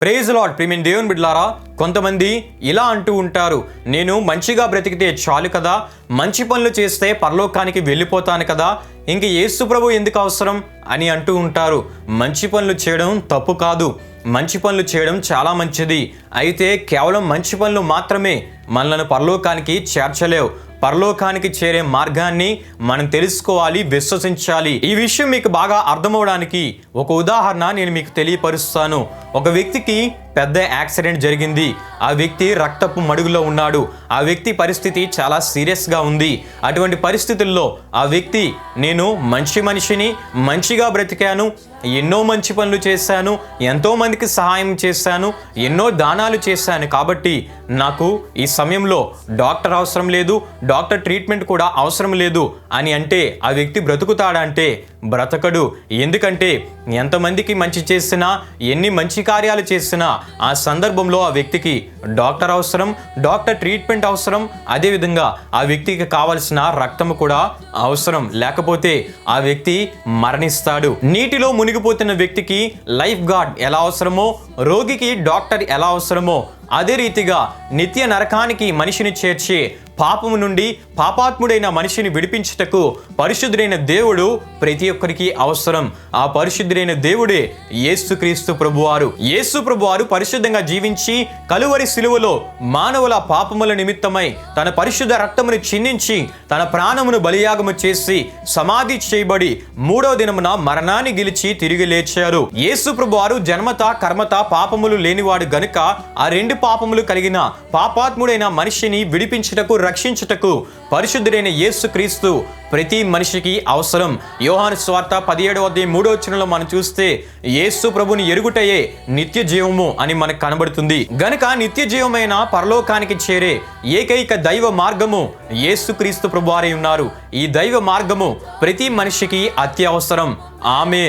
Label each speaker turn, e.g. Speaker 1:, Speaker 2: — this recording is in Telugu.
Speaker 1: Praise lord. ప్రియమైన దేవుని బిడ్డలారా, కొంతమంది ఇలా అంటూ ఉంటారు, నేను మంచిగా బ్రతికితే చాలు కదా, మంచి పనులు చేస్తే పరలోకానికి వెళ్ళిపోతాను కదా, ఇంక యేసు ప్రభు ఎందుకు అవసరం అని అంటూ ఉంటారు. మంచి పనులు చేయడం తప్పు కాదు, మంచి పనులు చేయడం చాలా మంచిది. అయితే కేవలం మంచి పనులు మాత్రమే మనల్ని పరలోకానికి చేర్చలేవు. పరలోకానికి చేరే మార్గాన్ని మనం తెలుసుకోవాలి, విశ్వసించాలి. ఈ విషయం మీకు బాగా అర్థమవడానికి ఒక ఉదాహరణ నేను మీకు తెలియపరుస్తాను. ఒక వ్యక్తికి పెద్ద యాక్సిడెంట్ జరిగింది. ఆ వ్యక్తి రక్తపు మడుగులో ఉన్నాడు. ఆ వ్యక్తి పరిస్థితి చాలా సీరియస్గా ఉంది. అటువంటి పరిస్థితుల్లో ఆ వ్యక్తి, నేను మంచి మనిషిని, మంచిగా బ్రతికాను, ఎన్నో మంచి పనులు చేశాను, ఎంతో మందికి సహాయం చేశాను, ఎన్నో దానాలు చేశాను, కాబట్టి నాకు ఈ సమయంలో డాక్టర్ అవసరం లేదు, డాక్టర్ ట్రీట్మెంట్ కూడా అవసరం లేదు అని అంటే ఆ వ్యక్తి బ్రతుకుతాడంటే బ్రతకడు. ఎందుకంటే ఎంతమందికి మంచి చేసినా, ఎన్ని మంచి కార్యాలు చేసినా ఆ సందర్భంలో ఆ వ్యక్తికి డాక్టర్ అవసరం, డాక్టర్ ట్రీట్మెంట్ అవసరం, అదేవిధంగా ఆ వ్యక్తికి కావలసిన రక్తం కూడా అవసరం. లేకపోతే ఆ వ్యక్తి మరణిస్తాడు. నీటిలో మునిగిపోతున్న వ్యక్తికి లైఫ్ గార్డ్ ఎలా అవసరమో, రోగికి డాక్టర్ ఎలా అవసరమో, అదే రీతిగా నిత్య నరకానికి మనిషిని చేర్చే పాపము నుండి పాపాత్ముడైన మనిషిని విడిపించుటకు పరిశుద్ధుడైన దేవుడు ప్రతి ఒక్కరికి అవసరం. ఆ పరిశుద్ధుడైన దేవుడే యేసుక్రీస్తు ప్రభువారు. యేసు ప్రభువారు పరిశుద్ధంగా జీవించి కలువరి సిలువలో మానవుల పాపముల నిమిత్తమై తన పరిశుద్ధ రక్తమును చిందించి తన ప్రాణమును బలియాగము చేసి సమాధి చేయబడి మూడో దినమున మరణాన్ని గెలిచి తిరిగి లేచారు. యేసు ప్రభువారు జన్మత కర్మత పాపములు లేనివాడు గనుక ఆ రెండు పాపములు కలిగిన పాపాత్ముడైన మనిషిని విడిపించుటకు, రక్షించుటకు పరిశుద్ధుడైన యేసుక్రీస్తు ప్రతి మనిషికి అవసరం. యోహాను సువార్త 17:3 మనం చూస్తే యేసు ప్రభుని ఎరుగుటయే నిత్య జీవము అని మనకు కనబడుతుంది. గనుక నిత్య జీవమైన పరలోకానికి చేరే ఏకైక దైవ మార్గము యేసుక్రీస్తు ప్రభువారే ఉన్నారు. ఈ దైవ మార్గము ప్రతి మనిషికి అత్యవసరం. ఆమేన్.